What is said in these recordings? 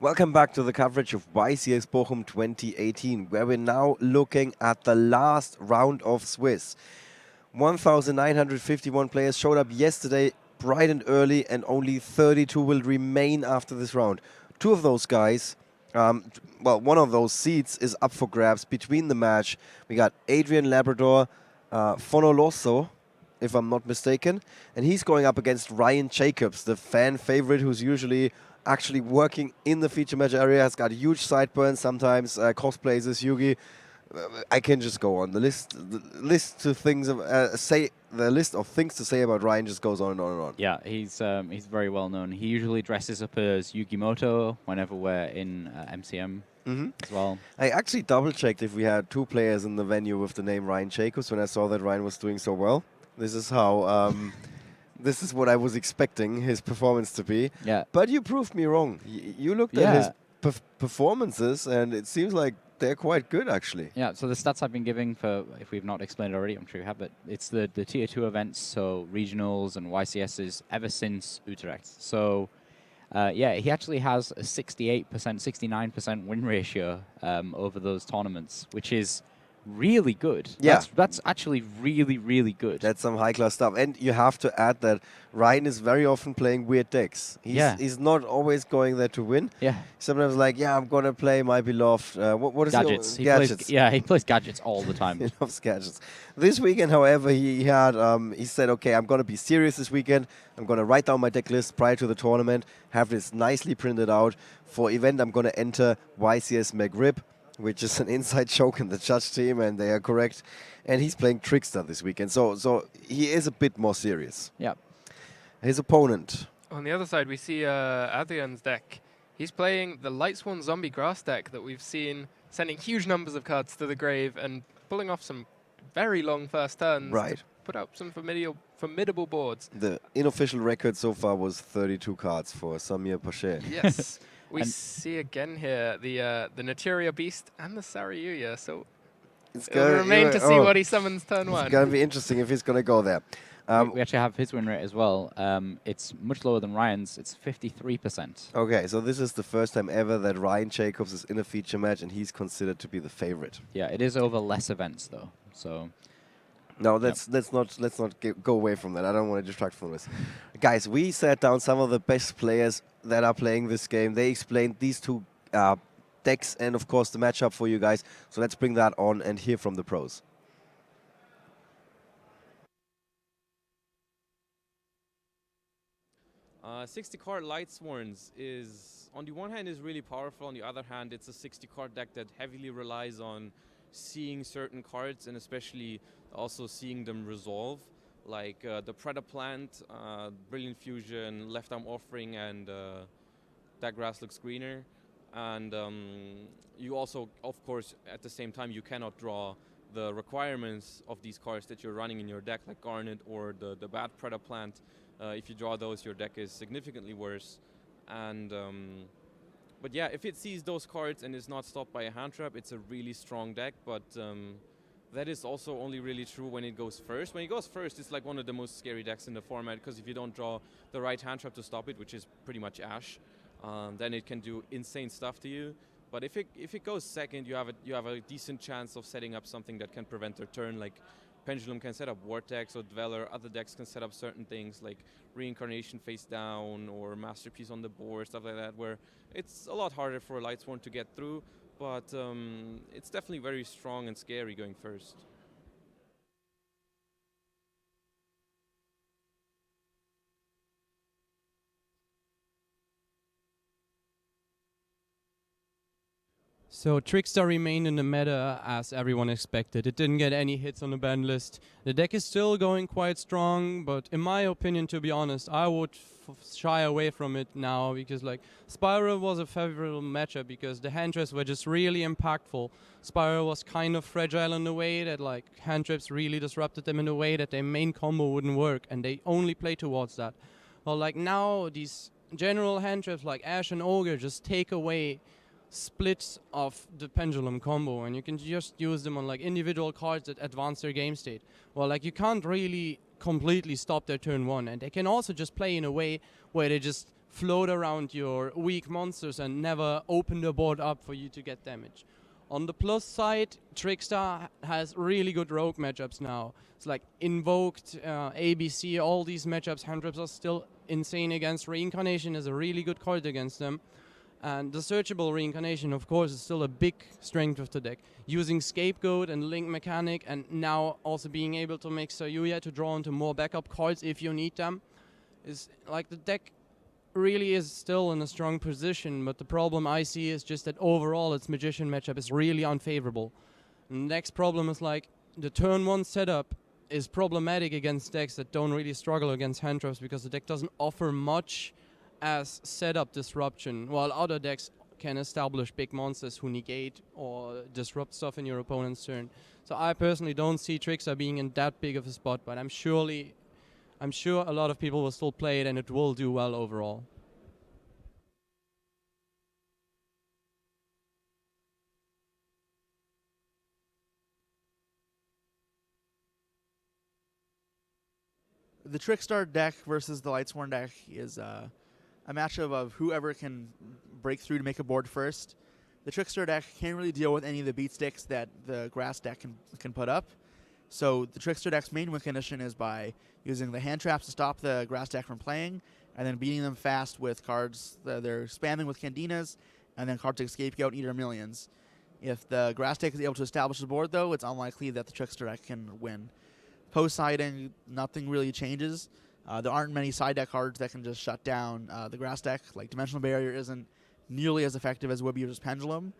Welcome back to the coverage of YCS Bochum 2018, where we're now looking at the last round of Swiss. 1,951 players showed up yesterday bright and early, and only 32 will remain after this round. Two of those guys, one of those seats is up for grabs between the match. We got Adrian Labrador, Fonolossa, if I'm not mistaken, and he's going up against Ryan Jacobs, the fan favorite who's usually actually working in the feature match area, has got huge sideburns, sometimes cosplays as Yugi. I can just go on. The list of things to say about Ryan just goes on and on and on. Yeah, he's very well known. He usually dresses up as Yugimoto whenever we're in MCM as well. I actually double checked if we had two players in the venue with the name Ryan Jacobs when I saw that Ryan was doing so well. This is how. This is what I was expecting his performance to be. Yeah. But you proved me wrong. You looked at his performances, and it seems like they're quite good, actually. Yeah, so the stats I've been giving for, if we've not explained it already, I'm sure you have, but it's the Tier 2 events, so regionals and YCSs, ever since Utrecht. So, he actually has a 68%, 69% win ratio over those tournaments, which is really good. Yeah. That's actually really, really good. That's some high-class stuff. And you have to add that Ryan is very often playing weird decks. He's not always going there to win. Yeah. Sometimes I'm going to play my beloved... what is gadgets. Gadgets. He plays gadgets all the time. He loves gadgets. This weekend, however, he said, okay, I'm going to be serious this weekend. I'm going to write down my deck list prior to the tournament, have this nicely printed out. For event, I'm going to enter YCS McRib, which is an inside joke in the judge team, and they are correct. And he's playing Trickster this weekend, so he is a bit more serious. Yeah. His opponent. On the other side, we see Adrian's deck. He's playing the Lightsworn Zombie Grass deck that we've seen sending huge numbers of cards to the grave and pulling off some very long first turns to put up some formidable boards. The unofficial record so far was 32 cards for Samir Pasha. Yes. We see again here the Naturia Beast and the Saryuya, so it'll remain to see what he summons turn one. It's going to be interesting if he's going to go there. We actually have his win rate as well. It's much lower than Ryan's. It's 53%. Okay, so this is the first time ever that Ryan Jacobs is in a feature match, and he's considered to be the favorite. Yeah, it is over less events though. So. No, let's not go away from that. I don't want to distract from this. Guys, we sat down some of the best players that are playing this game. They explained these two decks and, of course, the matchup for you guys. So let's bring that on and hear from the pros. 60-card Lightsworns is, on the one hand, is really powerful. On the other hand, it's a 60-card deck that heavily relies on seeing certain cards and especially also seeing them resolve, like the Predator Plant, Brilliant Fusion, Left Arm Offering, and That Grass Looks Greener. And you also, of course, at the same time, you cannot draw the requirements of these cards that you're running in your deck, like Garnet or the bad Predator Plant. If you draw those, your deck is significantly worse. And but yeah, if it sees those cards and is not stopped by a hand trap, it's a really strong deck. But that is also only really true when it goes first. When it goes first, it's like one of the most scary decks in the format, because if you don't draw the right hand trap to stop it, which is pretty much Ash, then it can do insane stuff to you. But if it goes second, you have a decent chance of setting up something that can prevent their turn, like Pendulum can set up Vortex or Dweller. Other decks can set up certain things like Reincarnation face down or Masterpiece on the board, stuff like that, where it's a lot harder for a Lightsworn to get through, but it's definitely very strong and scary going first. So Trickster remained in the meta as everyone expected. It didn't get any hits on the ban list. The deck is still going quite strong, but in my opinion, to be honest, I would shy away from it now, because like Spiral was a favorable matchup because the hand traps were just really impactful. Spiral was kind of fragile in the way that like hand traps really disrupted them in a way that their main combo wouldn't work, and they only play towards that. Well, like now these general hand traps like Ash and Ogre just take away splits of the Pendulum combo, and you can just use them on like individual cards that advance their game state. Well, like you can't really completely stop their turn one, and they can also just play in a way where they just float around your weak monsters and never open the board up for you to get damage. On the plus side, Trickstar has really good rogue matchups now. It's like Invoked, ABC, all these matchups, hand traps are still insane against. Reincarnation is a really good card against them. And the searchable Reincarnation, of course, is still a big strength of the deck. Using Scapegoat and Link Mechanic, and now also being able to make Sayuya to draw into more backup cards if you need them, is like the deck really is still in a strong position, but the problem I see is just that overall its Magician matchup is really unfavorable. And the next problem is like the turn 1 setup is problematic against decks that don't really struggle against hand traps because the deck doesn't offer much as setup disruption, while other decks can establish big monsters who negate or disrupt stuff in your opponent's turn. So I personally don't see Trickstar being in that big of a spot, but I'm sure a lot of people will still play it and it will do well overall. The Trickstar deck versus the Lightsworn deck is a matchup of whoever can break through to make a board first. The Trickstar deck can't really deal with any of the beat sticks that the Grass deck can put up. So the Trickstar deck's main win condition is by using the hand traps to stop the Grass deck from playing, and then beating them fast with cards that they're spamming with Candinas, and then cards like Scapegoat and Eater Millions. If the Grass deck is able to establish the board, though, it's unlikely that the Trickstar deck can win. Post-siding, nothing really changes. There aren't many side deck cards that can just shut down the Grass deck. Like Dimensional Barrier isn't nearly as effective as Webeater's Pendulum.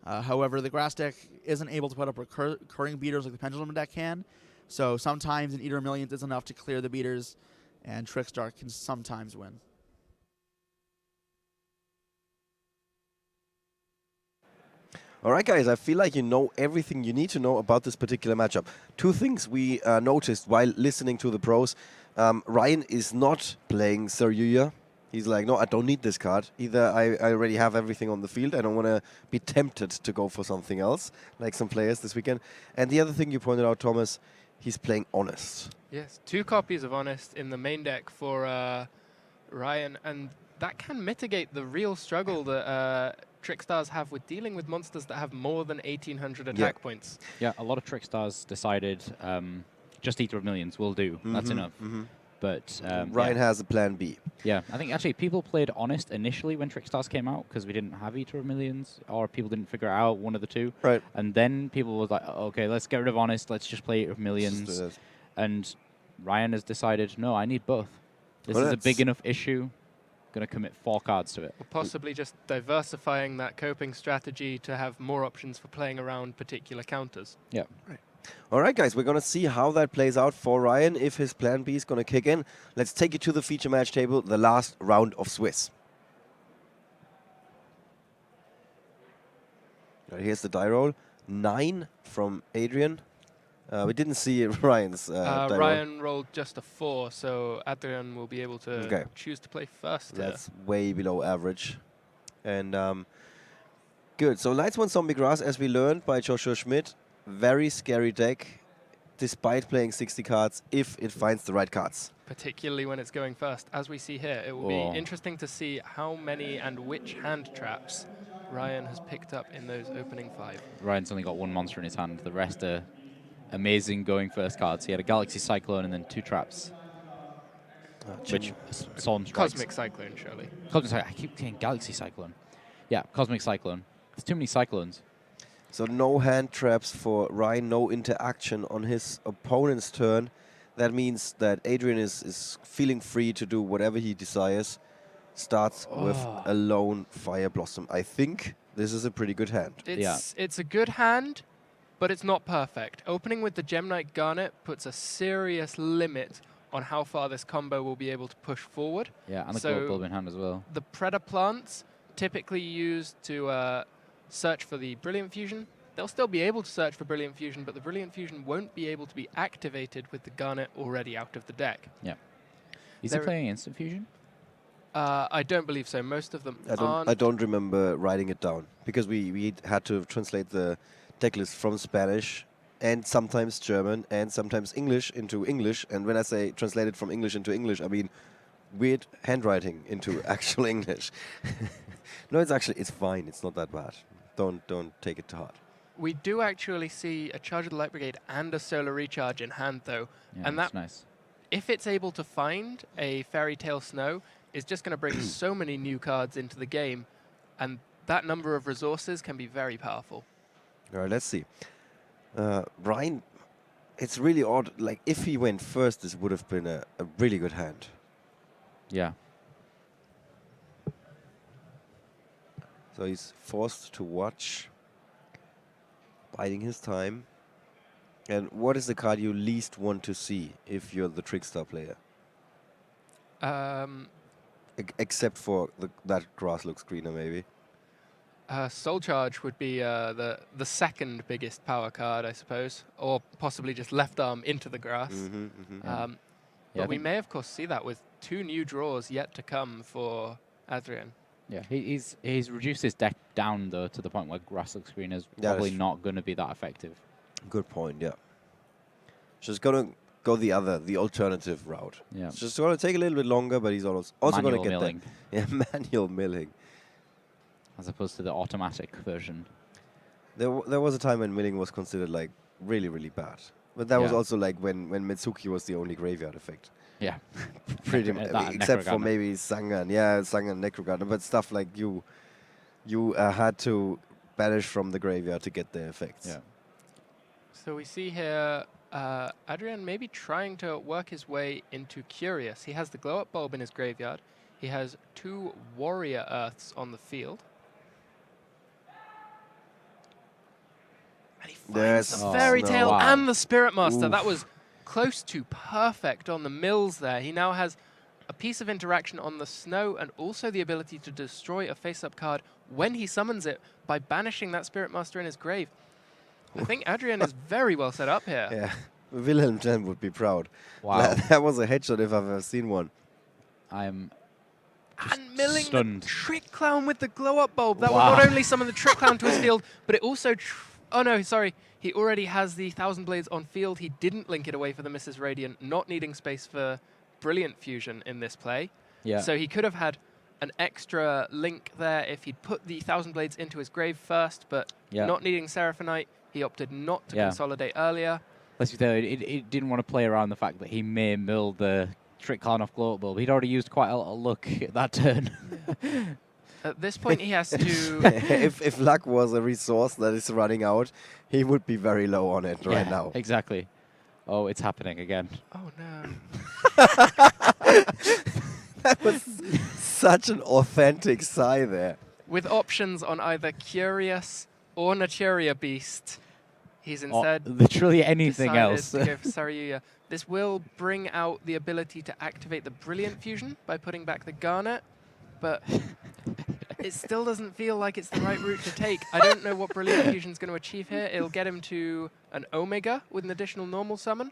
However, the Grass deck isn't able to put up recurring beaters like the Pendulum deck can. So sometimes an Eater Millions is enough to clear the beaters, and Trickstar can sometimes win. All right, guys, I feel like you know everything you need to know about this particular matchup. Two things we noticed while listening to the pros. Ryan is not playing Saryuya. He's like, no, I don't need this card. Either I already have everything on the field. I don't want to be tempted to go for something else, like some players this weekend. And the other thing you pointed out, Thomas, he's playing Honest. Yes, 2 copies of Honest in the main deck for Ryan, and that can mitigate the real struggle that Trickstars have with dealing with monsters that have more than 1,800 attack points. Yeah, a lot of Trickstars decided just Eater of Millions will do. That's enough. But Ryan has a plan B. Yeah, I think actually people played Honest initially when Trickstars came out because we didn't have Eater of Millions, or people didn't figure out one of the two. Right. And then people was like, okay, let's get rid of Honest, let's just play Eater of Millions. And Ryan has decided, no, I need both. This is a big enough issue. Going to commit 4 cards to it. Or possibly just diversifying that coping strategy to have more options for playing around particular counters. Yeah. Right. All right, guys, we're going to see how that plays out for Ryan, if his plan B is going to kick in. Let's take you to the feature match table, the last round of Swiss. Right, here's the die roll. 9 from Adrian. We didn't see Ryan's die roll. Ryan rolled just a 4, so Adrian will be able to choose to play first. That's way below average. And good. So Lightsworn Zombie Grass, as we learned by Joshua Schmidt, very scary deck, despite playing 60 cards, if it finds the right cards. Particularly when it's going first. As we see here, it will be interesting to see how many and which hand traps Ryan has picked up in those opening 5. Ryan's only got 1 monster in his hand. The rest are amazing going first cards. He had a Galaxy Cyclone and then 2 traps. Which Solemn Strikes. Cosmic Cyclone, surely. Cosmic Cyclone. I keep saying Galaxy Cyclone. Yeah, Cosmic Cyclone. There's too many Cyclones. So no hand traps for Ryan, no interaction on his opponent's turn. That means that Adrian is feeling free to do whatever he desires. Starts with a lone Fire Blossom. I think this is a pretty good hand. It's a good hand, but it's not perfect. Opening with the Gem Knight Garnet puts a serious limit on how far this combo will be able to push forward. Yeah, and the Bulb in hand as well. The Predator plants, typically used to search for the Brilliant Fusion. They'll still be able to search for Brilliant Fusion, but the Brilliant Fusion won't be able to be activated with the Garnet already out of the deck. Yeah. Is he playing Instant Fusion? I don't believe so. Most of them aren't. I don't remember writing it down, because we had to translate the deck list from Spanish and sometimes German and sometimes English into English. And when I say translated from English into English, I mean weird handwriting into actual English. No, it's fine. It's not that bad. Don't take it to heart. We do actually see a Charge of the Light Brigade and a Solar Recharge in hand, though. Yeah, And that's that, nice. if it's able to find a Fairy Tale Snow, is just going to bring so many new cards into the game. And that number of resources can be very powerful. All right, let's see. Ryan, it's really odd. Like, if he went first, this would have been a really good hand. Yeah. So he's forced to watch, biding his time. And what is the card you least want to see if you're the Trickstar player? Except for that grass looks greener, maybe. Soul Charge would be the second biggest power card, I suppose, or possibly just left arm into the grass. Yeah, But I we think- may, of course, see that with 2 new draws yet to come for Adrian. Yeah, he's reduced his deck down though to the point where grass looks green is Yeah, probably that's not going to be that effective. Good point, yeah. Just gonna go the alternative route. Yeah. It's just gonna take a little bit longer, but he's also gonna Manual get milling, there. Yeah, manual milling. as opposed to the automatic version. There was a time when milling was considered like really, really bad. But that was Yeah. also like when Mitsuki was the only graveyard effect. Yeah. Pretty Necro- much, that except for Necrogunner. maybe Sangan. Yeah, Sangan, Necrogunner, but stuff like you had to banish from the graveyard to get the effects. Yeah. So we see here Adrian maybe trying to work his way into Curious. He has the glow-up bulb in his graveyard. He has 2 Warrior Earths on the field. And he finds There's the Fairy no. Tale Wow. and the Spirit Master. That Oof. was close to perfect on the mills there. He now has a piece of interaction on the snow and also the ability to destroy a face-up card when he summons it by banishing that Spirit Master in his grave. I think Adrian is very well set up here. Yeah, Wilhelm Jen would be proud. Wow. That was a headshot if I've ever seen one. I'm just And milling stunned. the Trick Clown with the glow-up bulb. That Wow. will not only summon the Trick Clown to his field, but it also... oh no, sorry. He already has the Thousand Blades on field. He didn't link it away for the Mrs. Radiant, not needing space for Brilliant Fusion in this play. Yeah. So he could have had an extra link there if he'd put the Thousand Blades into his grave first, but Yeah. not needing Seraphonite, he opted not to Yeah. consolidate earlier. Let's be fair, it didn't want to play around the fact that he may mill the Trick Clown off glow bulb. He'd already used quite a lot of luck that turn. At this point, he has to... if luck was a resource that is running out, he would be very low on it right Yeah, now. Exactly. Oh, it's happening again. Oh no. That was such an authentic sigh there. With options on either Curious or Naturia Beast, he's Or instead literally anything decided else. to go for Saryuya. This will bring out the ability to activate the Brilliant Fusion by putting back the Garnet, but it still doesn't feel like it's the right route to take. I don't know what Brilliant Fusion's going to achieve here. It'll get him to an Omega with an additional normal summon.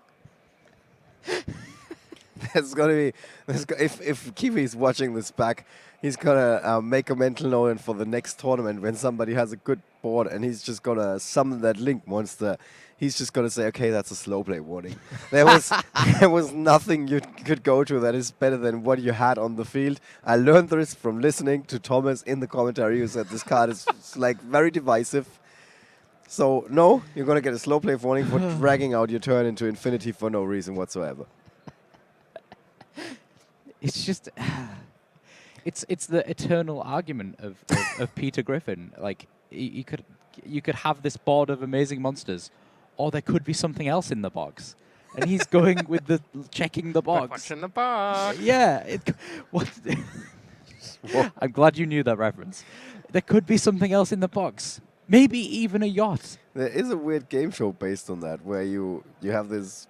There's gonna be if Kiwi's watching this back, he's gonna make a mental note for the next tournament when somebody has a good board and he's just gonna summon that Link monster. He's just gonna say, okay, that's a slow play warning. There was nothing you could go to that is better than what you had on the field. I learned this from listening to Thomas in the commentary who said this card is like very divisive. So no, you're gonna get a slow play warning for dragging out your turn into infinity for no reason whatsoever. It's just, it's the eternal argument of Peter Griffin. Like you could have this board of amazing monsters, or there could be something else in the box, and he's going with the checking the box. What's in the box? Yeah. What? I'm glad you knew that reference. There could be something else in the box. Maybe even a yacht. There is a weird game show based on that, where you have this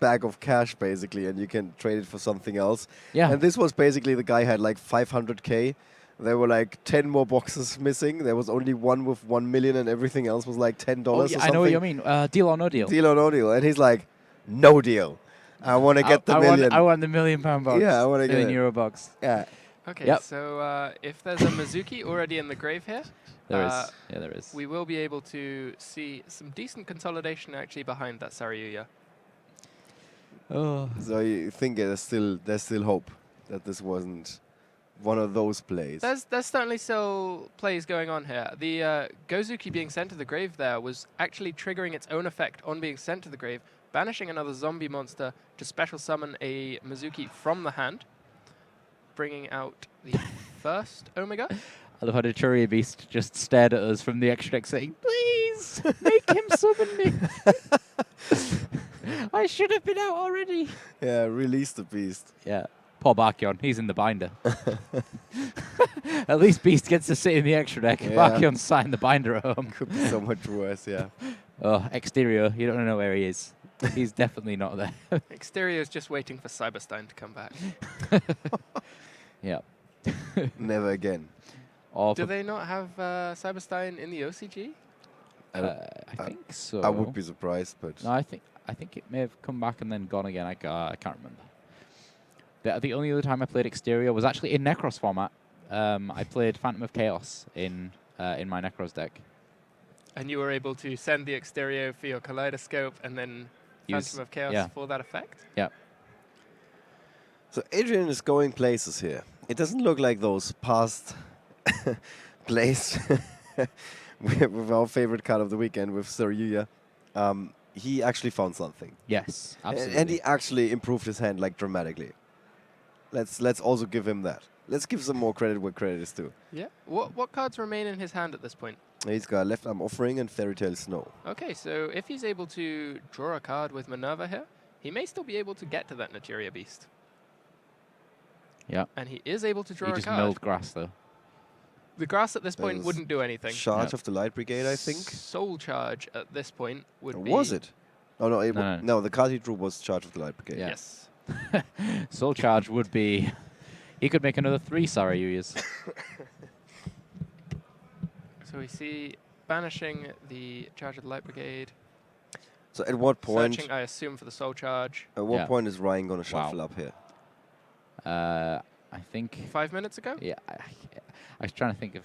bag of cash basically, and you can trade it for something else. Yeah. And this was basically the guy had like 500K. There were like 10 more boxes missing. There was only one with 1 million, and everything else was like $10 Oh, or yeah, something. I know what you mean. Deal or no deal. Deal or no deal. And he's like, no deal. I want to get the million. I want the £1 million box. Yeah, I wanna get million it. euro box. Yeah. Okay, Yep. so if there's a Mizuki already in the grave here, There is. Yeah, there is. we will be able to see some decent consolidation actually behind that Saryuya. Oh. So you think there's still hope? that this wasn't one of those plays. There's certainly still plays going on here. The Gozuki being sent to the grave there was actually triggering its own effect on being sent to the grave, banishing another zombie monster to special summon a Mizuki from the hand, bringing out the first Omega. I love how the Churia Beast just stared at us from the extra deck saying, please, make him summon me. I should have been out already. Yeah, release the beast. Yeah. Poor Barkion, he's in the binder. At least Beast gets to sit in the extra deck. Yeah. Barkion's sat in the binder at home. Could be so much worse, yeah. Oh, Exterior, you don't know where he is. He's definitely not there. Exterior is just waiting for Cyberstein to come back. Yeah. Never again. Or Do they not have Cyberstein in the OCG? I think so. I would be surprised, but No, I think it may have come back and then gone again. I can't remember. The only other time I played Exterior was actually in Necros format. I played Phantom of Chaos in my Necros deck. And you were able to send the Exterior for your Kaleidoscope and then Phantom of Chaos for that effect? Yeah. So Adrian is going places here. It doesn't look like those past plays with our favorite card of the weekend with Saryuya. He actually found something. Yes, absolutely. And he actually improved his hand like dramatically. Let's also give him that. Let's give some more credit where credit is due. Yeah. What cards remain in his hand at this point? He's got Left Arm Offering and Fairy Tale Snow. Okay, so if he's able to draw a card with Minerva here, he may still be able to get to that Naturia Beast. Yeah. And he is able to draw He a just card. milled grass, though. The grass at this point There's wouldn't do anything. Charge No. of the Light Brigade, I think. Soul Charge at this point would Or be... was it? Oh, no, No. no, the card he drew was Charge of the Light Brigade. Yeah. Yes. Soul Charge would be... He could make another 3 Saryuyas. So we see banishing the Charge of the Light Brigade. So at what point? Searching, I assume, for the Soul Charge. At what Yeah. point is Ryan gonna Wow. shuffle up here? I think... 5 minutes ago? Yeah, I was trying to think of...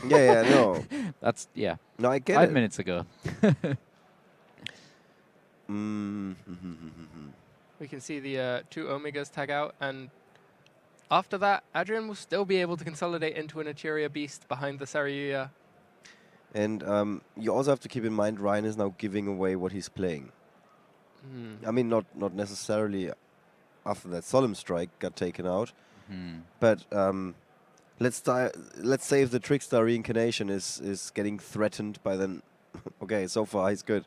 Yeah, no, That's, yeah, no, I get 5 it. minutes ago. We can see the 2 Omegas tag out, and after that, Adrian will still be able to consolidate into an Naturia Beast behind the Saryuya. And you also have to keep in mind Ryan is now giving away what he's playing. I mean, not necessarily after that Solemn Strike got taken out, but let's say if the Trickstar Reincarnation is getting threatened by then. Okay, so far he's good.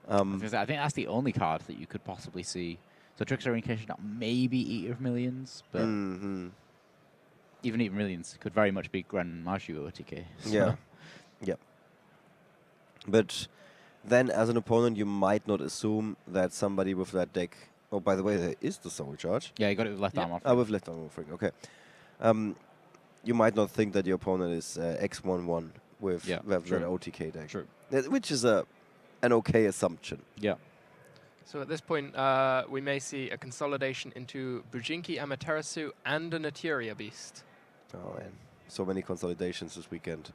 I think that's the only card that you could possibly see. So Trickster Reincarnation, maybe Eater of Millions, but even Eater of Millions could very much be Grand Maju OTK. So. Yeah, yeah. But then, as an opponent, you might not assume that somebody with that deck. Oh, by the way, there is the Soul Charge. Yeah, you got it with left Yeah. arm off. Ah, with Left Arm Offering. Okay. You might not think that your opponent is X11 with Yeah, that true. OTK deck. True. Which is an okay assumption. Yeah. So at this point, we may see a consolidation into Bujinki Amaterasu and a Naturia Beast. Oh man, so many consolidations this weekend.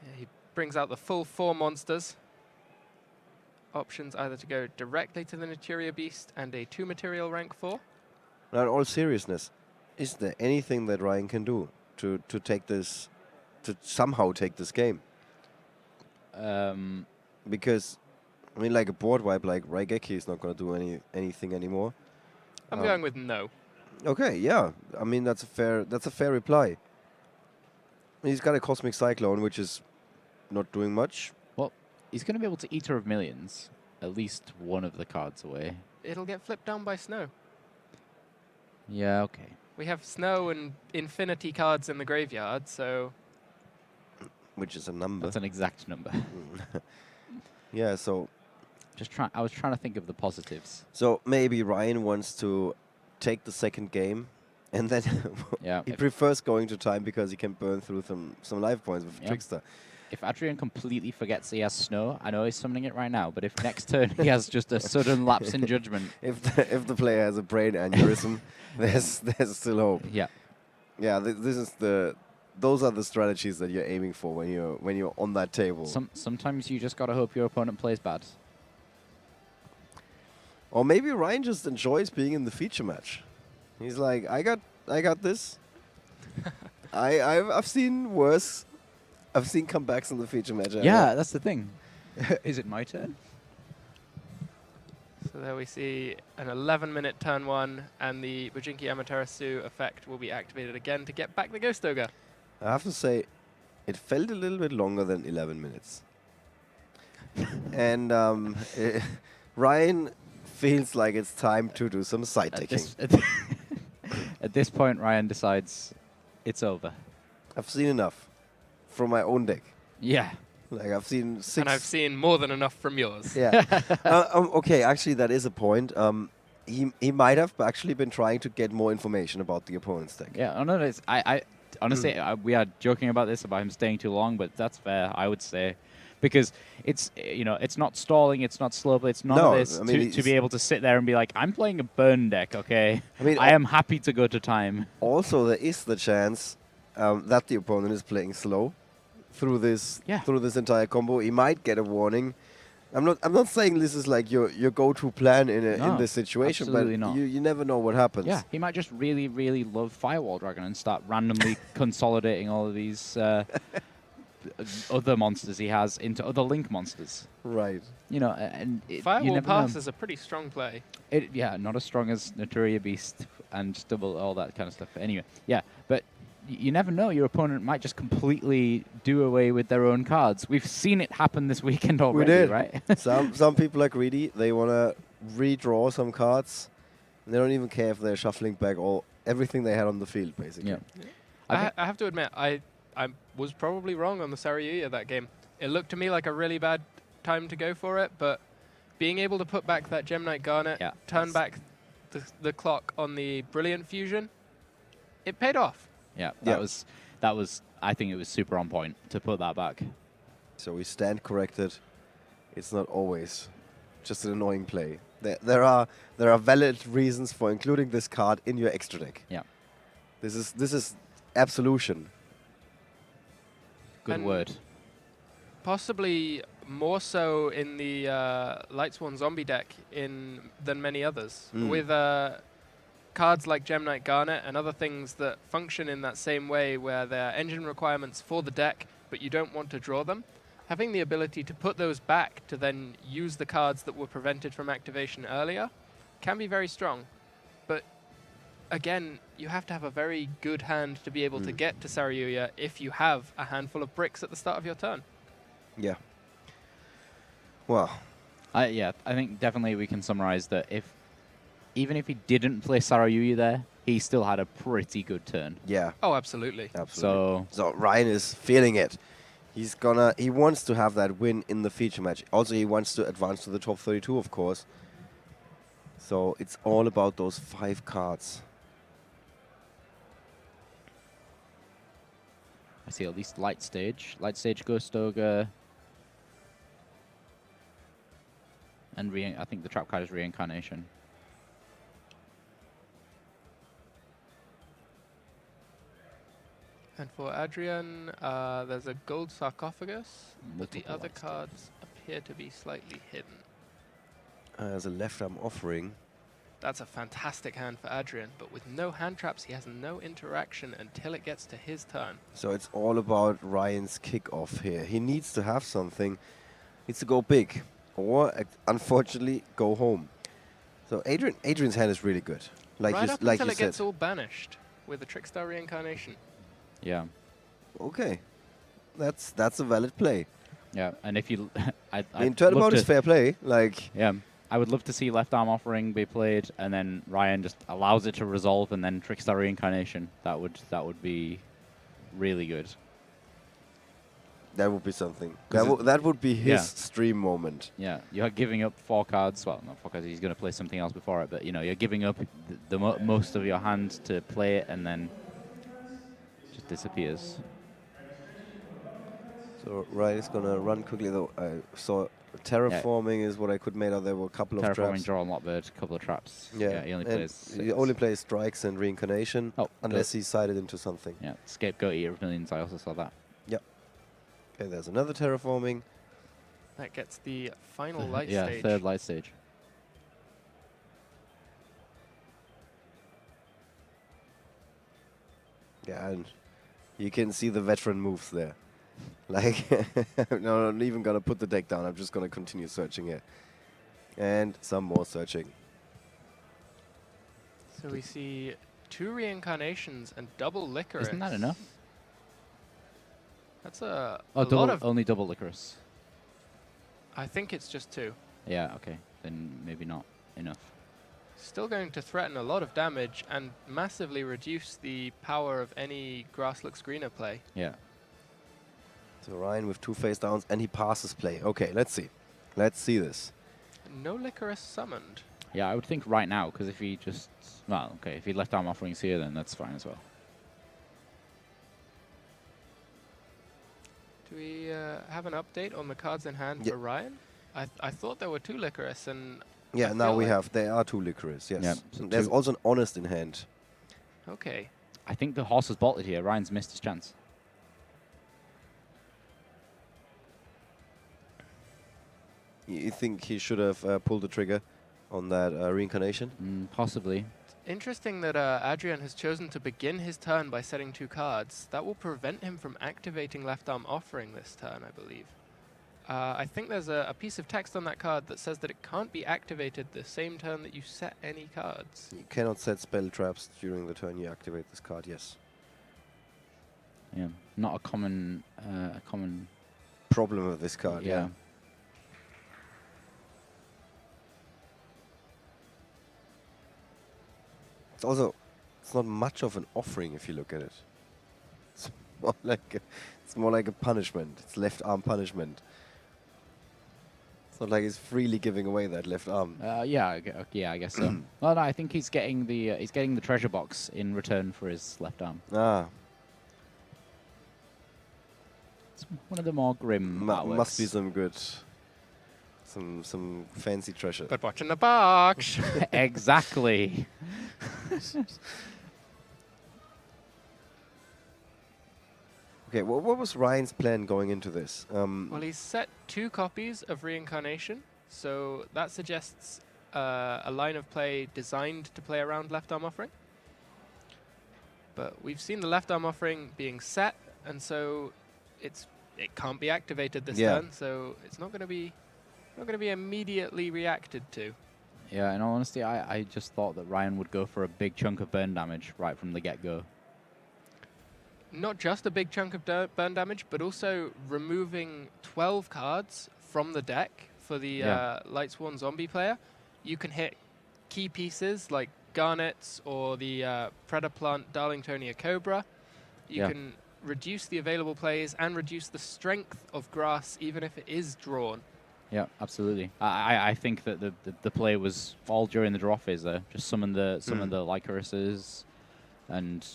Yeah, he brings out the full 4 monsters. Options either to go directly to the Naturia Beast and a 2 material rank 4. Now, in all seriousness, is there anything that Ryan can do to take this, to somehow take this game? Because, I mean, like a board wipe like Raigeki is not going to do anything anymore. I'm going with no. Okay, yeah. I mean, that's a fair reply. He's got a Cosmic Cyclone, which is not doing much. Well, he's going to be able to Eater of Millions at least one of the cards away. It'll get flipped down by Snow. Yeah, okay. We have Snow and Infinity cards in the graveyard, so... Which is a number. That's an exact number. Yeah, so I was trying to think of the positives. so maybe Ryan wants to take the second game, and then Yeah. he prefers going to time because he can burn through some life points with Yeah. Trickster. If Adrian completely forgets he has Snow, I know he's summoning it right now, but if next turn he has just a sudden lapse in judgment. If the player has a brain aneurysm, there's still hope. Yeah. Yeah, this is those are the strategies that you're aiming for when you're on that table. Sometimes you just gotta hope your opponent plays bad. Or maybe Ryan just enjoys being in the feature match. He's like, I got this. I've seen worse. I've seen comebacks in the feature match. Yeah, that's the thing. Is it my turn? So there we see an 11-minute turn 1, and the Bujinki Amaterasu effect will be activated again to get back the Ghost Ogre. I have to say, it felt a little bit longer than 11 minutes. And Ryan feels like it's time to do some side taking. At this point, Ryan decides it's over. I've seen enough from my own deck. Yeah. Like I've seen 6. And I've seen more than enough from yours. Yeah. Okay, actually, that is a point. He might have actually been trying to get more information about the opponent's deck. Yeah. Oh, no, it's, I honestly, we are joking about this, about him staying too long, but that's fair, I would say. Because it's, it's not stalling, it's not slow, but it's none of this I mean, to be able to sit there and be like, I'm playing a burn deck, okay? I mean, I am happy to go to time. Also, there is the chance that the opponent is playing slow through this entire combo. He might get a warning. I'm not saying this is like your go-to plan in this situation, absolutely but not. you never know what happens. Yeah, he might just really, really love Firewall Dragon and start randomly consolidating all of these other monsters he has into other Link monsters. Right. And you Firewall never Pass know. is a pretty strong play. Not as strong as Naturia Beast and double all that kind of stuff. Anyway, yeah, but you never know. Your opponent might just completely do away with their own cards. We've seen it happen this weekend already, We did. right? Some people are greedy. They want to redraw some cards. And they don't even care if they're shuffling back everything they had on the field, basically. Yeah. I have to admit, I was probably wrong on the Saryuya that game. It looked to me like a really bad time to go for it, but being able to put back that Gem Knight Garnet, turn back the clock on the Brilliant Fusion, it paid off. Yeah, that was. I think it was super on point to put that back. So we stand corrected. It's not always just an annoying play. There are valid reasons for including this card in your extra deck. Yeah. This is absolution. Good And word. Possibly more so in the Lightsworn Zombie deck than many others. With cards like Gem Knight Garnet and other things that function in that same way, where they're engine requirements for the deck, but you don't want to draw them. Having the ability to put those back to then use the cards that were prevented from activation earlier can be very strong. But again, you have to have a very good hand to be able to get to Saryuya if you have a handful of bricks at the start of your turn. Yeah. Well. I think definitely we can summarize that even if he didn't play Saryuya there, he still had a pretty good turn. Yeah. Oh, absolutely. Absolutely. So Ryan is feeling it. He wants to have that win in the feature match. Also, he wants to advance to the top 32, of course. So it's all about those 5 cards. I see at least Light Stage, Ghost Ogre, and I think the trap card is Reincarnation. And for Adrian, there's a gold sarcophagus, but the Multiple other light cards appear to be slightly hidden. As a left arm offering. That's a fantastic hand for Adrian, but with no hand traps, he has no interaction until it gets to his turn. So it's all about Ryan's kickoff here. He needs to have something. Needs to go big, or unfortunately go home. So Adrian's hand is really good. Like right you, up like until you it said. gets all banished with the Trickstar Reincarnation. Yeah. Okay, that's a valid play. Yeah, and if you, I mean, turnabout is fair play. Like. Yeah. I would love to see left arm offering be played, and then Ryan just allows it to resolve, and then Trickstar Reincarnation. That would be really good. That would be something. That would be his stream moment. Yeah, you're giving up 4 cards. Well, not 4 cards. He's going to play something else before it, but you're giving up the most of your hand to play it, and then just disappears. So Ryan is gonna run quickly though. I saw terraforming is what I could make out. There were a couple of traps. Terraforming, draw on Lockbird, a couple of traps. Yeah, he only and plays. he only plays strikes and reincarnation, unless he's sided into something. Yeah, Scapegoat, Eater of Millions. I also saw that. Yep. Okay, there's another terraforming. That gets the final light yeah, stage. 3rd light stage. Yeah, and you can see the veteran moves there. Like, no, I'm not even gonna put the deck down. I'm just gonna continue searching here. And some more searching. So we see 2 reincarnations and double licorice. Isn't that enough? That's a Oh, lot of. only double licorice. I think it's just 2. Yeah, okay. Then maybe not enough. Still going to threaten a lot of damage and massively reduce the power of any grass looks greener play. Yeah. So Ryan with 2 face downs, and he passes play. Okay, let's see. Let's see this. No licorice summoned. Yeah, I would think right now, because if he just... Well, okay, if he left arm offerings here, then that's fine as well. Do we have an update on the cards in hand Yeah. for Ryan? I thought there were 2 licorice, and Yeah, I now feel we like- have. There are 2 licorice, yes. Yeah, so And there's 2. also an honest in hand. okay. I think the horse has bolted here. Ryan's missed his chance. You think he should have pulled the trigger on that reincarnation? Possibly. Interesting that Adrian has chosen to begin his turn by setting 2 cards. That will prevent him from activating left arm offering this turn, I believe. I think there's a piece of text on that card that says that it can't be activated the same turn that you set any cards. You cannot set spell traps during the turn you activate this card, yes. Yeah. Not a common... Problem with this card, yeah. It's also, it's not much of an offering if you look at it. It's more like a punishment. It's left arm punishment. It's not like he's freely giving away that left arm. Yeah, I guess so. Well, no, I think he's getting the treasure box in return for his left arm. Ah, It's one of the more grim must be artworks. some good, some fancy treasure. But watch in the box! Exactly. Okay, what was Ryan's plan going into this? Well, he's set 2 copies of Reincarnation, so that suggests a line of play designed to play around left arm offering. But we've seen the left arm offering being set, and so it can't be activated this Yeah. turn, so it's not going to be immediately reacted to. Yeah, in all honesty, I just thought that Ryan would go for a big chunk of burn damage right from the get-go. Not just a big chunk of burn damage, but also removing 12 cards from the deck for the Lightsworn zombie player. You can hit key pieces like Garnets or the Predaplant Darlingtonia Cobra. You can reduce the available plays and reduce the strength of grass even if it is drawn. Yeah, absolutely. I think that the play was all during the draw phase there. Just summon the Lycorises and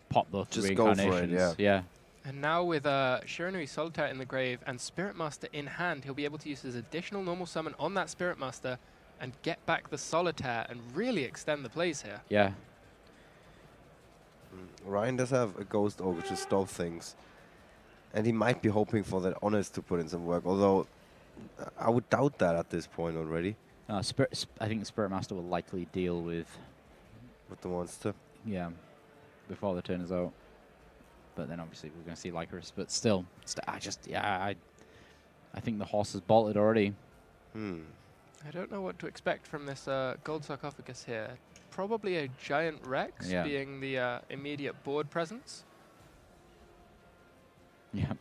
pop both Just go for it, reincarnations. yeah. And now with Shiranui Solitaire in the grave and Spirit Master in hand, he'll be able to use his additional normal summon on that Spirit Master and get back the Solitaire and really extend the plays here. Yeah. Ryan does have a Ghost Ogre to stop things. And he might be hoping for that Honest to put in some work, although I would doubt that at this point already I think the Spirit Master will likely deal with the monster. before the turn is out. But then obviously we're going to see Lycoris. But still, I think the horse has bolted already. I don't know what to expect from this gold sarcophagus here. Probably a giant Rex being the immediate board presence. Yeah.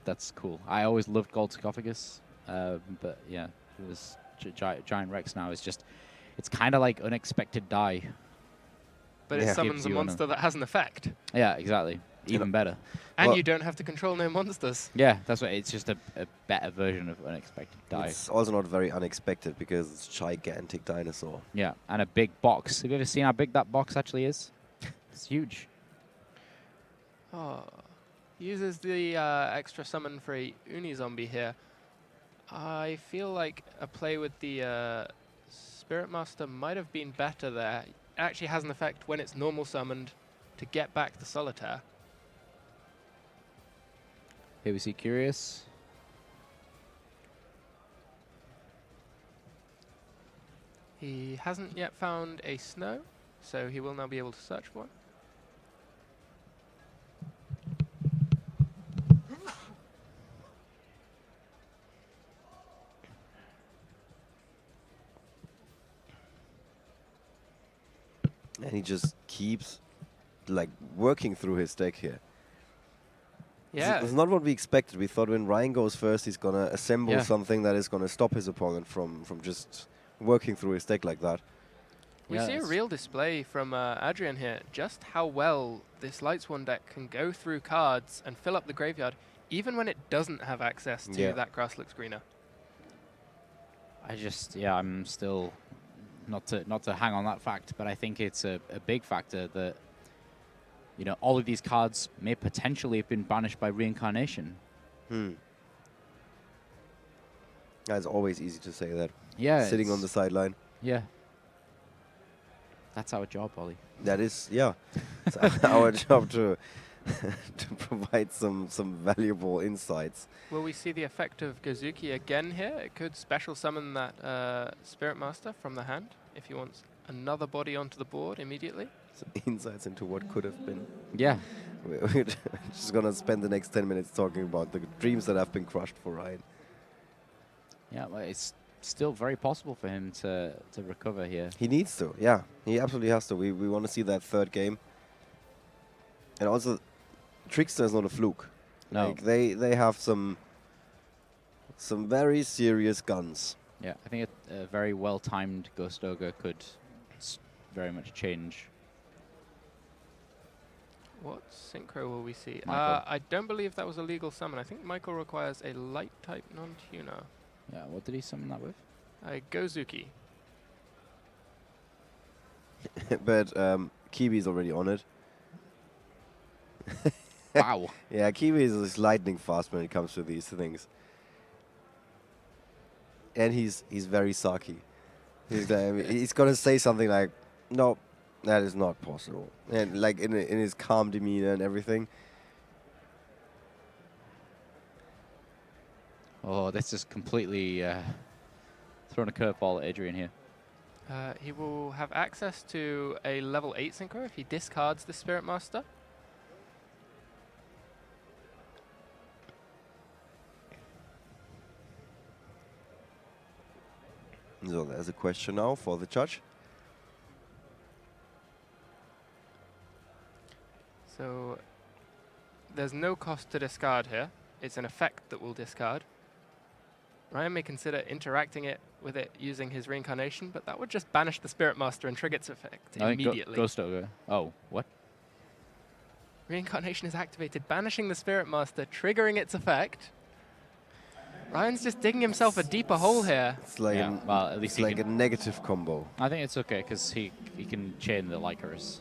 That's cool. I always loved gold sarcophagus. But yeah, this giant Rex now is just, it's kind of like unexpected die. But Yeah. it summons Gives a you monster that has an effect. Yeah, exactly. Even better. And Well- you don't have to control no monsters. Yeah, that's what. It's just a better version of unexpected die. It's also not very unexpected because it's gigantic dinosaur. Yeah, and a big box. Have you ever seen how big that box actually is? It's huge. Oh. Uses the extra summon for a Uni zombie here. I feel like a play with the Spirit Master might have been better there. It actually has an effect when it's normal summoned to get back the Solitaire. Here we see Curious. He hasn't yet found a snow, so he will now be able to search for one. And he just keeps like working through his deck here. Yeah. It's not what we expected. We thought when Ryan goes first, he's gonna assemble Yeah. something that is gonna stop his opponent from just working through his deck like that. We Yeah, see a it's- real display from Adrian here, just how well this Lightsworn deck can go through cards and fill up the graveyard, even when it doesn't have access to Yeah. that grass looks greener. I'm still not to hang on that fact, but I think it's a big factor that, you know, all of these cards may potentially have been banished by reincarnation. It's always easy to say that. Yeah, Sitting on it's- the sideline. Yeah. That's our job, Ollie. That is, yeah. It's our job to to provide some valuable insights. Will we see the effect of Kazuki again here? It could special summon that Spirit Master from the hand if he wants another body onto the board immediately. Some insights into what could have been. Yeah. We're just gonna spend the next 10 minutes talking about the dreams that have been crushed for Ryan. Yeah, well, it's still very possible for him to recover here. He needs to, yeah. He absolutely has to. We want to see that third game. And also, Trickster is not a fluke. No. Like they have some very serious guns. Yeah, I think a very well-timed Ghost Ogre could very much change. What synchro will we see? Michael. I don't believe that was a legal summon. I think Michael requires a light type non-tuner. Yeah, what did he summon that with? Gozuki. But Kiwi's already on it. Wow. Yeah, Kiwi is lightning fast when it comes to these things. And he's very sucky. He's gonna say something like, "No, that is not possible," and like in his calm demeanor and everything. Oh, this is completely thrown a curveball at Adrian here. He will have access to a level 8 synchro if he discards the Spirit Master. So there's a question now for the judge. So there's no cost to discard here. It's an effect that will discard. Ryan may consider interacting with it using his reincarnation, but that would just banish the Spirit Master and trigger its effect I think immediately. Ghost Ogre. Oh, what? Reincarnation is activated, banishing the Spirit Master, triggering its effect. Ryan's just digging himself a deeper hole here. It's like Yeah, well, at least it's he like can- a negative combo. I think it's okay because he can chain the Lycaris.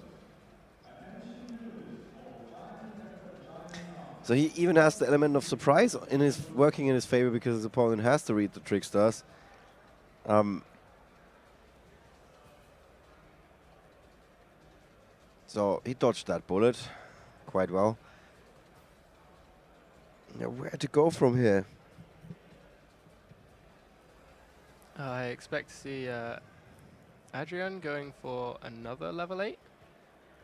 So he even has the element of surprise in his working in his favor because his opponent has to read the tricksters. So he dodged that bullet quite well. Now where to go from here? I expect to see Adrian going for another level 8.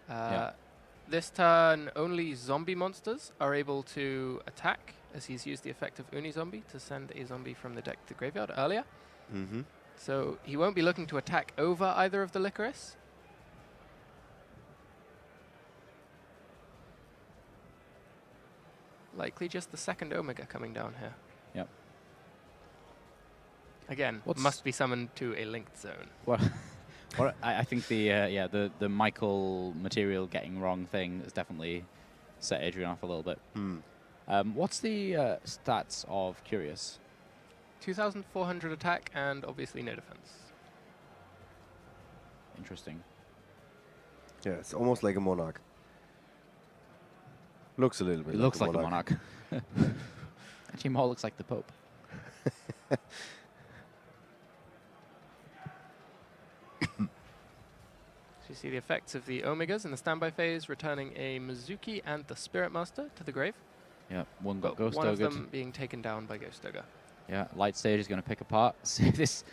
Yeah. This turn, only zombie monsters are able to attack, as he's used the effect of Uni-Zombie to send a zombie from the deck to the graveyard earlier. Mm-hmm. So he won't be looking to attack over either of the Lycaris. Likely just the second Omega coming down here. Yep. Again, What's- must be summoned to a linked zone. Well, I think the Michael material getting wrong thing has definitely set Adrian off a little bit. What's the stats of Curious? 2,400 attack and obviously no defense. Interesting. Yeah, it's almost like a monarch. Looks a little bit. It looks like a monarch. Actually, more looks like the Pope. So you see the effects of the Omegas in the standby phase, returning a Mizuki and the Spirit Master to the grave. Yeah, one got But Ghost one of Ogre. them being taken down by Ghost Ogre. Yeah, Light Stage is going to pick apart. See this.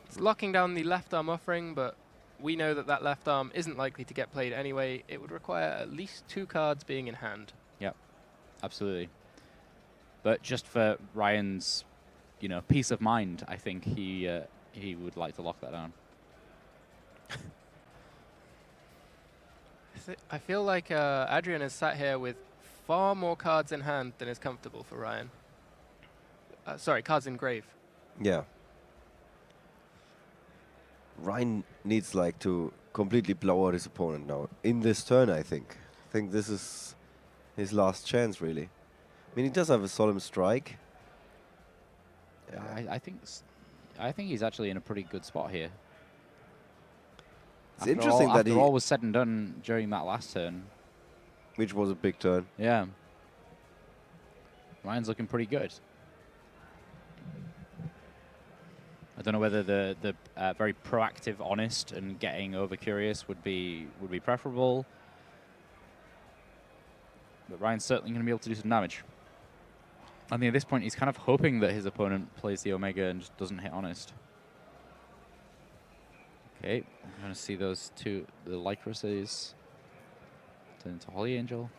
It's locking down the left arm offering, but we know that that left arm isn't likely to get played anyway. It would require at least 2 cards being in hand. Absolutely. But just for Ryan's, peace of mind, I think he would like to lock that down. I feel like Adrian is sat here with far more cards in hand than is comfortable for Ryan. Sorry, cards in grave. Yeah. Ryan needs like to completely blow out his opponent now in this turn. I think this is his last chance, really. I mean, he does have a solemn strike. I think he's actually in a pretty good spot here. It's interesting that after all was said and done during that last turn, which was a big turn. yeah, Ryan's looking pretty good. I don't know whether the very proactive, honest, and getting over curious would be preferable, but Ryan's certainly going to be able to do some damage. I think at this point he's kind of hoping that his opponent plays the Omega and just doesn't hit honest. Okay, I'm going to see those two, the Lycruses turn into Holy Angel.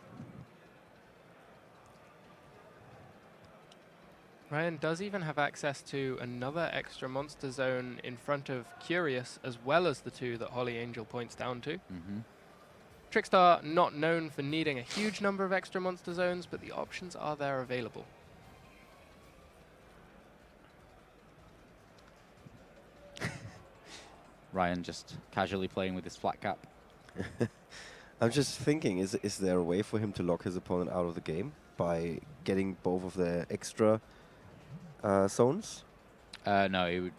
Ryan does even have access to another extra monster zone in front of Curious, as well as the two that Holy Angel points down to. Mm-hmm. Trickstar not known for needing a huge number of extra monster zones, but the options are there available. Ryan just casually playing with his flat cap. I'm just thinking, is there a way for him to lock his opponent out of the game by getting both of the extra zones? No,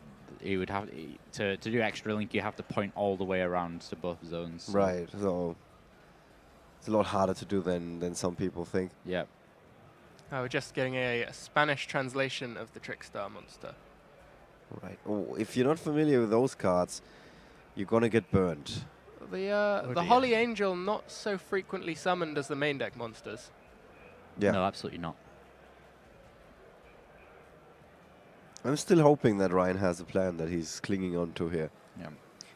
he would have to do extra link. You have to point all the way around to both zones. So Right. So it's a lot harder to do than some people think. yeah, We're just getting a Spanish translation of the Trickstar monster. Right. Oh, if you're not familiar with those cards, you're gonna get burned. The dear. Holy Angel not so frequently summoned as the main deck monsters. Yeah. no, absolutely not. I'm still hoping that Ryan has a plan that he's clinging on to here. Yeah.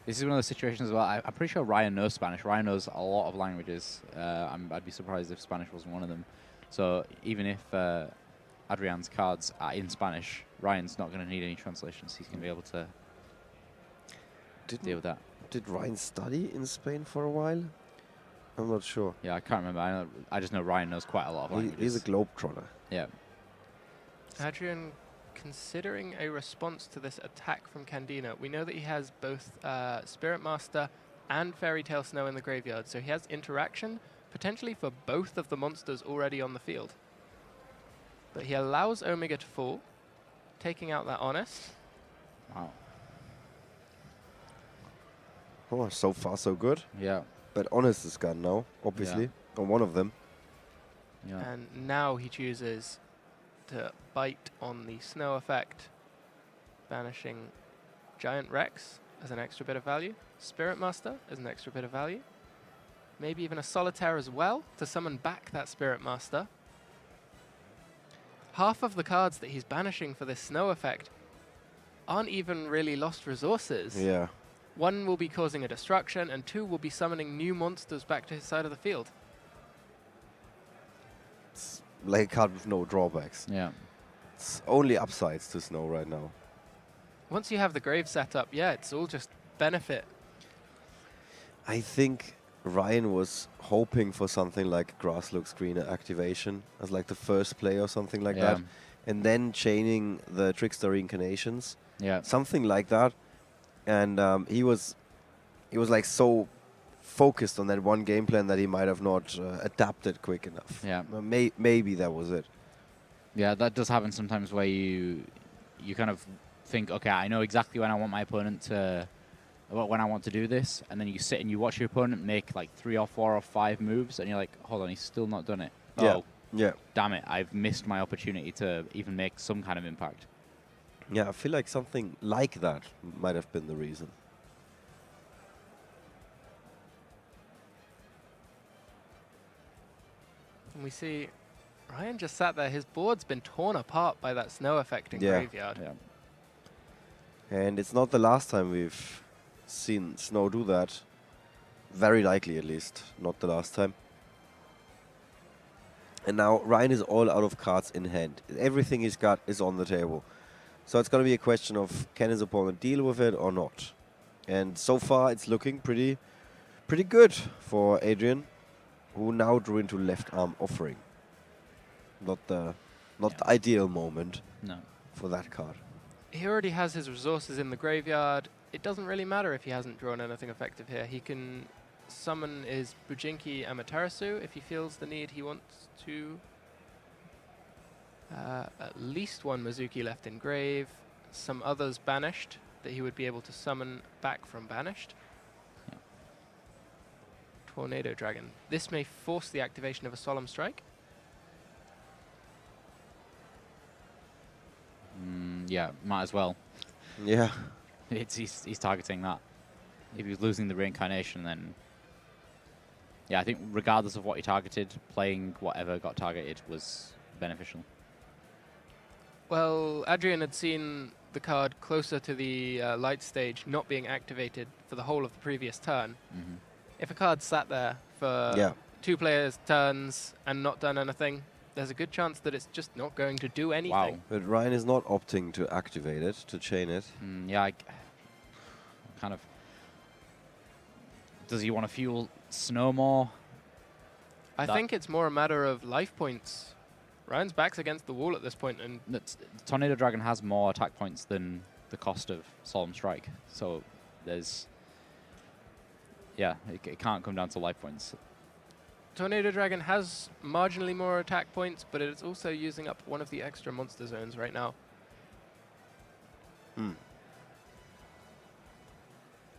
This is one of those situations as well. I'm pretty sure Ryan knows Spanish. Ryan knows a lot of languages. I'd be surprised if Spanish wasn't one of them. So even if Adrian's cards are in Spanish, Ryan's not going to need any translations. He's going to be able to deal with that. Did Ryan study in Spain for a while? I'm not sure. Yeah, I can't remember. I just know Ryan knows quite a lot of languages. He's a globetrotter. Yeah. Adrian considering a response to this attack from Candina. We know that he has both Spirit Master and Fairy Tale Snow in the graveyard, so he has interaction potentially for both of the monsters already on the field. But he allows Omega to fall, taking out that Honest. Wow. Oh, so far so good. Yeah. But Honest is gone now, obviously, on one of them. Yeah. And now he chooses to bite on the Snow effect, banishing Giant Rex as an extra bit of value, Spirit Master as an extra bit of value, maybe even a Solitaire as well to summon back that Spirit Master. Half of the cards that he's banishing for this Snow effect aren't even really lost resources. Yeah. One will be causing a destruction, and two will be summoning new monsters back to his side of the field. It's like a card with no drawbacks. Yeah. It's only upsides to Snow right now. Once you have the grave set up, yeah, it's all just benefit. I think Ryan was hoping for something like Grass Looks Greener activation as like the first play or something like that. And then chaining the Trickstar Reincarnations. Yeah. Something like that. And he was like so focused on that one game plan that he might have not adapted quick enough. Yeah. Maybe that was it. Yeah, that does happen sometimes where you kind of think, okay, I know exactly when I want my opponent to, when I want to do this, and then you sit and you watch your opponent make like 3 or 4 or 5 moves, and you're like, hold on, he's still not done it. Yeah. Oh, Yeah. damn it, I've missed my opportunity to even make some kind of impact. Yeah, I feel like something like that might have been the reason. And we see Ryan just sat there. His board's been torn apart by that Snow effect in Yeah. graveyard. Yeah. And it's not the last time we've seen Snow do that. Very likely, at least. Not the last time. And now Ryan is all out of cards in hand. Everything he's got is on the table. So it's going to be a question of can his opponent deal with it or not. And so far it's looking pretty Pretty good for Adrian, who now drew into left arm offering. Not the ideal moment No. for that card. He already has his resources in the graveyard. It doesn't really matter if he hasn't drawn anything effective here. He can summon his Bujinki Amaterasu if he feels the need he wants to. At least one Mizuki left in grave. Some others banished that he would be able to summon back from banished. Yeah. Tornado Dragon. This may force the activation of a Solemn Strike. Yeah, might as well. Yeah. He's targeting that. If he was losing the reincarnation, then yeah, I think regardless of what he targeted, playing whatever got targeted was beneficial. Well, Adrian had seen the card closer to the light stage not being activated for the whole of the previous turn. Mm-hmm. If a card sat there for 2 players' turns and not done anything, there's a good chance that it's just not going to do anything. Wow. But Ryan is not opting to activate it, to chain it. Yeah, kind of. Does he want to fuel Snow more? I think it's more a matter of life points. Ryan's back's against the wall at this point, and Tornado Dragon has more attack points than the cost of Solemn Strike. So there's... Yeah, it can't come down to life points. Tornado Dragon has marginally more attack points, but it's also using up one of the extra monster zones right now.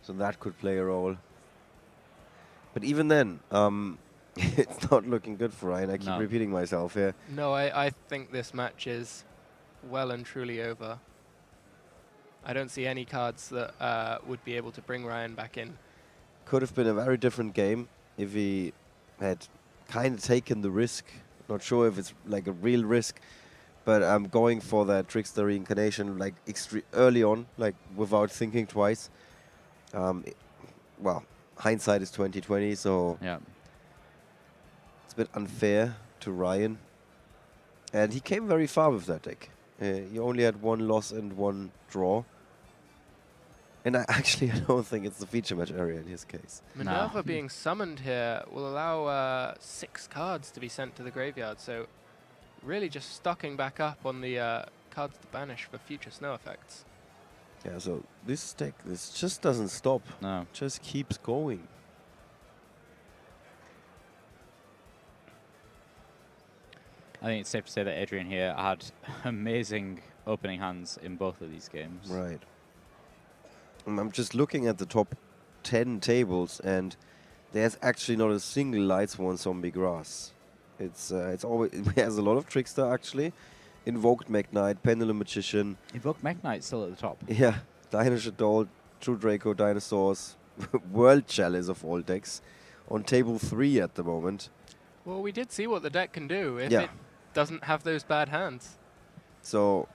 So that could play a role. But even then, it's not looking good for Ryan. I keep repeating myself here. No, I think this match is well and truly over. I don't see any cards that would be able to bring Ryan back in. Could have been a very different game if he had kind of taken the risk. Not sure if it's like a real risk, but I'm going for that Trickster reincarnation like early on, like without thinking twice. Well, hindsight is 20/20, so yeah, it's a bit unfair to Ryan. And he came very far with that deck. He only had 1 loss and 1 draw. And I don't think it's the feature match area in his case. Minerva being summoned here will allow 6 cards to be sent to the graveyard, so really just stocking back up on the cards to banish for future snow effects. Yeah, so this deck, this just doesn't stop. No. Just keeps going. I think it's safe to say that Adrian here had amazing opening hands in both of these games. Right. I'm just looking at the top 10 tables, and there's actually not a single Lightsworn Zombie Grass. It's always it has a lot of Trickster actually. Invoked Mekk-Knight, Pendulum Magician. Invoked Mekk-Knight still at the top. Yeah, Dinosaur Doll, True Draco, Dinosaurs, World Chalice of all decks, on table 3 at the moment. Well, we did see what the deck can do if it doesn't have those bad hands. So,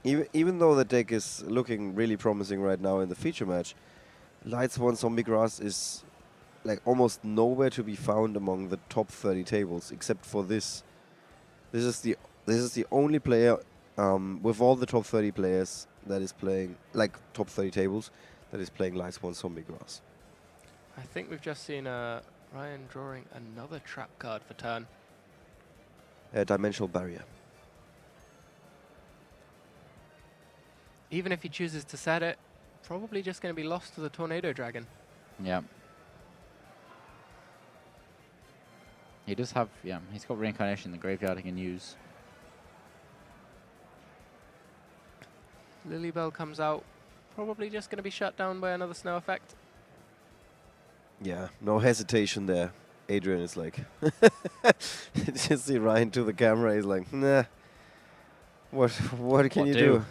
even though the deck is looking really promising right now in the feature match, Lightsworn Zombie Grass is like almost nowhere to be found among the top 30 tables, except for this. This is the only player with all the top 30 players that is playing, like top 30 tables, that is playing Lightsworn Zombie Grass. I think we've just seen Ryan drawing another trap card for turn. Dimensional Barrier. Even if he chooses to set it, probably just going to be lost to the Tornado Dragon. Yeah. He does have, he's got Reincarnation in the graveyard he can use. Lilybell comes out, probably just going to be shut down by another snow effect. Yeah, no hesitation there. Adrian is like, just see Ryan to the camera, he's like, nah, what can you do?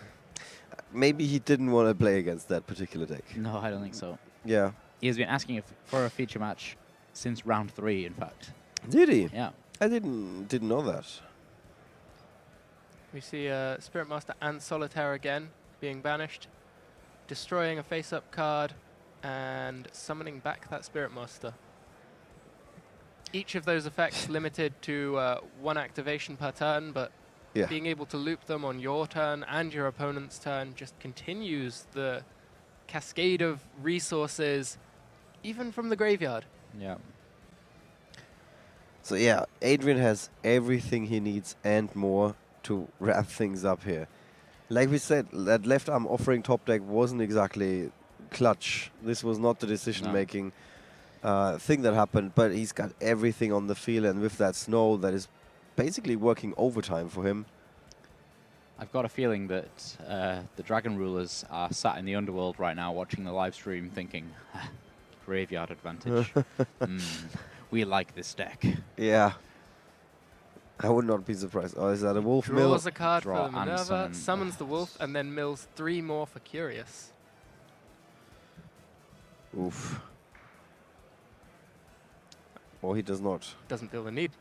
Maybe he didn't want to play against that particular deck. No, I don't think so. Yeah. He has been asking for a feature match since round 3, in fact. Did he? Yeah. I didn't know that. We see Spirit Master and Solitaire again being banished, destroying a face-up card, and summoning back that Spirit Master. Each of those effects limited to 1 activation per turn, but being able to loop them on your turn and your opponent's turn just continues the cascade of resources even from the graveyard. Yeah. So yeah, Adrian has everything he needs and more to wrap things up here. Like we said, that left arm offering top deck wasn't exactly clutch. This was not the decision-making thing that happened, but he's got everything on the field, and with that snow, that is basically working overtime for him. I've got a feeling that the Dragon Rulers are sat in the underworld right now watching the live stream thinking, graveyard advantage. We like this deck. Yeah. I would not be surprised. Oh, is that a wolf mill? Draws a card Draw for the and Minerva, summon. summons the wolf, and then mills 3 more for Curious. Oof. Or he does not. Doesn't feel the need.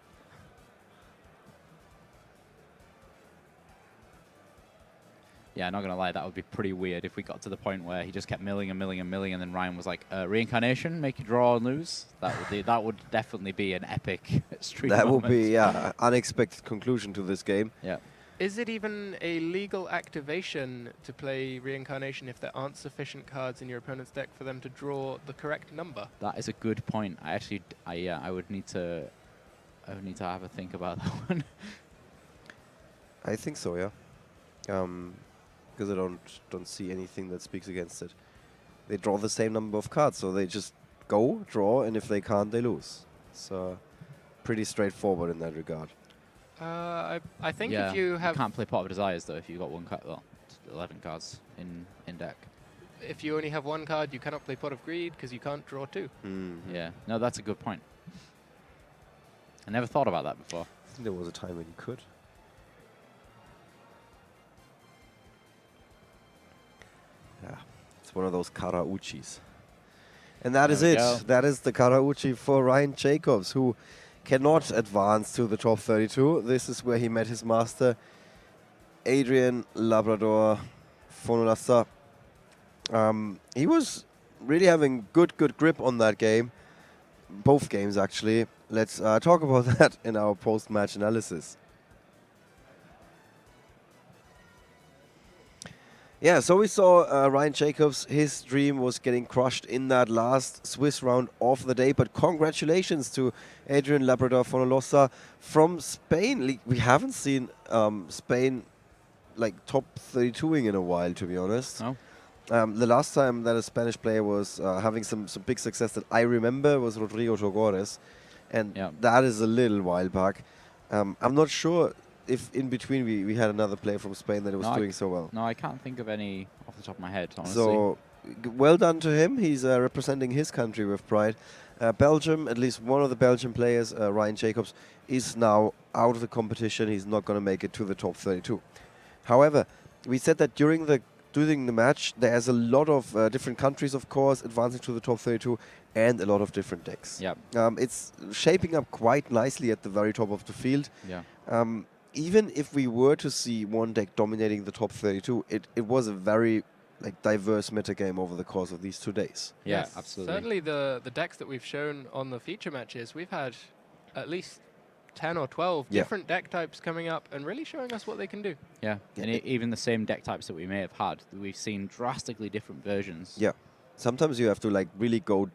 Yeah, not gonna lie, that would be pretty weird if we got to the point where he just kept milling and milling and milling, and then Ryan was like, "Reincarnation, make you draw and lose." That would definitely be an epic stream. That moment. would be, unexpected conclusion to this game. Yeah. Is it even a legal activation to play Reincarnation if there aren't sufficient cards in your opponent's deck for them to draw the correct number? That is a good point. I would need to have a think about that one. I think so, yeah. Because I don't see anything that speaks against it. They draw the same number of cards, so they just go, draw, and if they can't, they lose. So pretty straightforward in that regard. I think yeah, if you have... can't play Pot of Desires, though, if you've got one card. Well, 11 cards in deck. If you only have 1 card, you cannot play Pot of Greed because you can't draw 2. Yeah. No, that's a good point. I never thought about that before. I think there was a time when you could. Yeah, it's one of those Karauchis. And that is There we it. go. That is the Karauchi for Ryan Jacobs, who cannot advance to the top 32. This is where he met his master, Adrian, Labrador, Fonolossa. He was really having good grip on that game. Both games, actually. Let's talk about that in our post-match analysis. Yeah, so we saw Ryan Jacobs. His dream was getting crushed in that last Swiss round of the day. But congratulations to Adrian, Labrador, Fonolossa from Spain. We haven't seen Spain like top 32ing in a while, to be honest. No. The last time that a Spanish player was having some big success that I remember was Rodrigo Togores. And that is a little while back. I'm not sure if in between we had another player from Spain that was doing so well. No, I can't think of any off the top of my head, honestly. So, well done to him. He's representing his country with pride. Belgium, at least one of the Belgian players, Ryan Jacobs, is now out of the competition. He's not going to make it to the top 32. However, we said that during the match, there's a lot of different countries, of course, advancing to the top 32 and a lot of different decks. Yeah. It's shaping up quite nicely at the very top of the field. Yeah. Even if we were to see one deck dominating the top 32, it was a very diverse metagame over the course of these 2 days. Yeah, Yes, absolutely. Certainly the decks that we've shown on the feature matches, we've had at least 10 or 12 different deck types coming up and really showing us what they can do. Yeah, and even the same deck types that we may have had, we've seen drastically different versions. Yeah. Sometimes you have to really go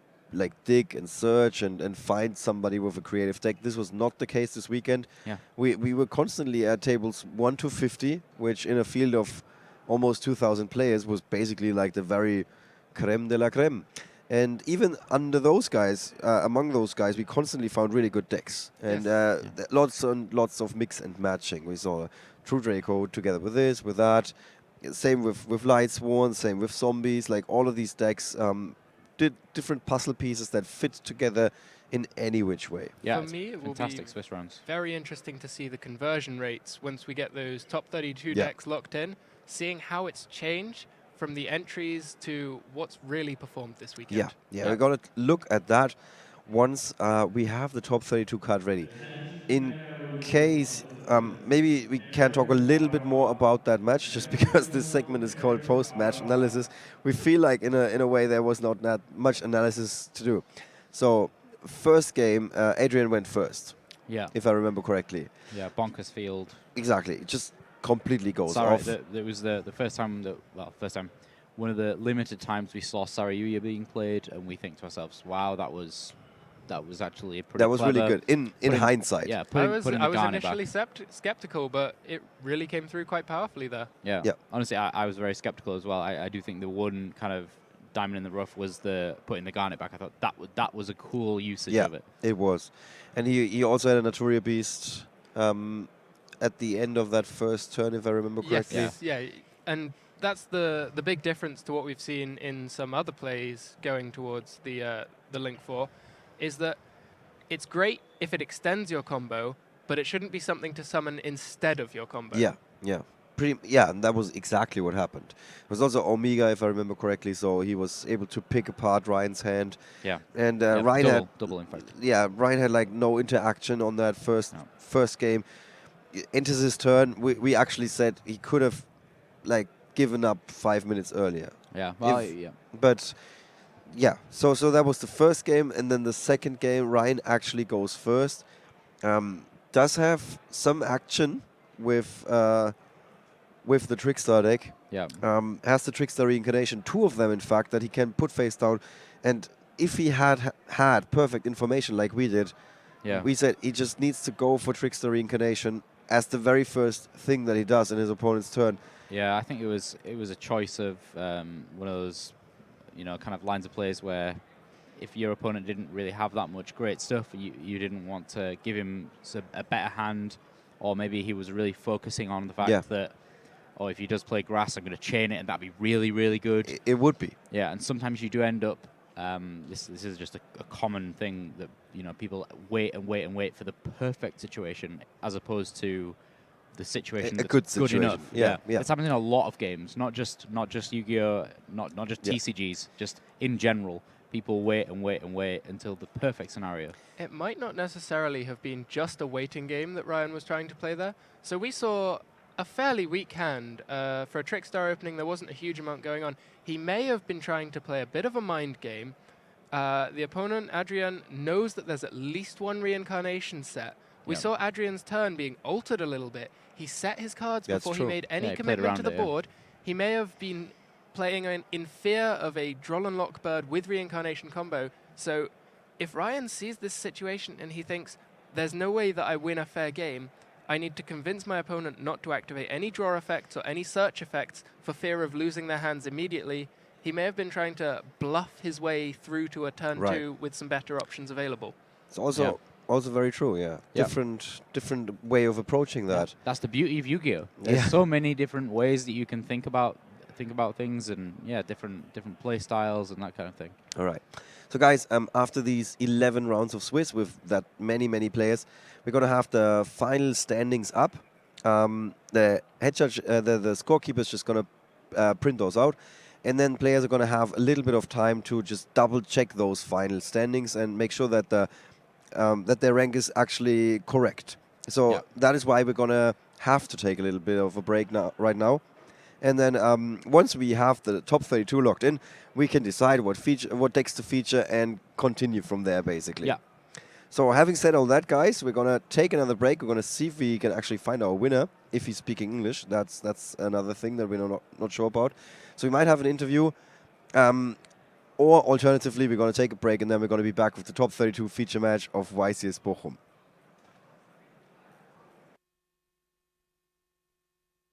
dig and search and find somebody with a creative deck. This was not the case this weekend. Yeah. We were constantly at tables 1 to 50, which in a field of almost 2,000 players was basically like the very creme de la creme. And even under those guys, among those guys, we constantly found really good decks. And lots and lots of mix and matching. We saw True Draco together with this, with that. Same with Light Sworn, same with Zombies. Like all of these decks did different puzzle pieces that fit together in any which way. Yeah, For me, it will fantastic be Swiss rounds. very interesting to see the conversion rates once we get those top 32 decks locked in, seeing how it's changed from the entries to what's really performed this weekend. Yeah, we're going to look at that once we have the top 32 card ready. In case, maybe we can talk a little bit more about that match, just because this segment is called post-match analysis. We feel like in a way there was not that much analysis to do. So, first game, Adrian went first. Yeah. If I remember correctly. Yeah, bonkers field. Exactly. Just completely goes Sorry, off. it was the first time one of the limited times we saw Sarayuya being played, and we think to ourselves, "Wow, that was actually pretty That was really clever." good in Putting- hindsight. Yeah, I putting was the Garnet initially back. skeptical, but it really came through quite powerfully there. Yeah. Yeah. Honestly, I was very skeptical as well. I do think the one kind of diamond in the rough was the putting the Garnet back. I thought that was a cool usage Yeah, of it. it was. And he also had a Naturia Beast at the end of that first turn, if I remember correctly. Yes, yeah, and that's the big difference to what we've seen in some other plays going towards the Link 4, is that it's great if it extends your combo, but it shouldn't be something to summon instead of your combo. Yeah, yeah. And that was exactly what happened. It was also Omega, if I remember correctly, so he was able to pick apart Ryan's hand. Yeah. And Yeah, Ryan had double in fact. Yeah, Ryan had like no interaction on that first game. Enters his turn. We actually said he could have like given up 5 minutes earlier. Yeah. Well, If- yeah. But yeah, so that was the first game, and then the second game, Ryan actually goes first. Does have some action with the Trickstar deck. Yeah. Has the Trickstar reincarnation, 2 of them in fact, that he can put face down. And if he had perfect information like we did, Yeah. we said he just needs to go for Trickstar reincarnation as the very first thing that he does in his opponent's turn. Yeah, I think it was a choice of one of those, kind of lines of plays where if your opponent didn't really have that much great stuff, you didn't want to give him a better hand, or maybe he was really focusing on the fact that, if he does play grass, I'm going to chain it, and that'd be really, really good. It would be. Yeah, and sometimes you do end up. This is just a common thing that people wait and wait and wait for the perfect situation as opposed to the situation A that's good situation. enough. Yeah. It's happening in a lot of games, not just Yu-Gi-Oh, not just Yeah. TCGs, just in general. People wait and wait and wait until the perfect scenario. It might not necessarily have been just a waiting game that Ryan was trying to play there. So we saw a fairly weak hand. For a Trickstar opening, there wasn't a huge amount going on. He may have been trying to play a bit of a mind game. The opponent, Adrian, knows that there's at least one reincarnation set. We Yeah. saw Adrian's turn being altered a little bit. He set his cards That's before true. he made any Yeah, he played commitment to around the it, yeah. board. He may have been playing in fear of a Drollen Lockbird with reincarnation combo. So if Ryan sees this situation and he thinks, there's no way that I win a fair game, I need to convince my opponent not to activate any draw effects or any search effects for fear of losing their hands immediately, he may have been trying to bluff his way through to a turn Right. 2 with some better options available. It's also very true. Yeah. Yeah. Different way of approaching that. That's the beauty of Yu-Gi-Oh. There's so many different ways that you can think about things, and different play styles and that kind of thing. All right. So guys, after these 11 rounds of Swiss with that many players, we're gonna have the final standings up. The head judge, the scorekeeper is just gonna print those out, and then players are gonna have a little bit of time to just double check those final standings and make sure that that their rank is actually correct. So that is why we're gonna have to take a little bit of a break right now. And then once we have the top 32 locked in, we can decide what decks to feature and continue from there, basically. Yeah. So having said all that, guys, we're going to take another break. We're going to see if we can actually find our winner, if he's speaking English. That's another thing that we're not sure about. So we might have an interview. Or alternatively, we're going to take a break, and then we're going to be back with the top 32 feature match of YCS Bochum.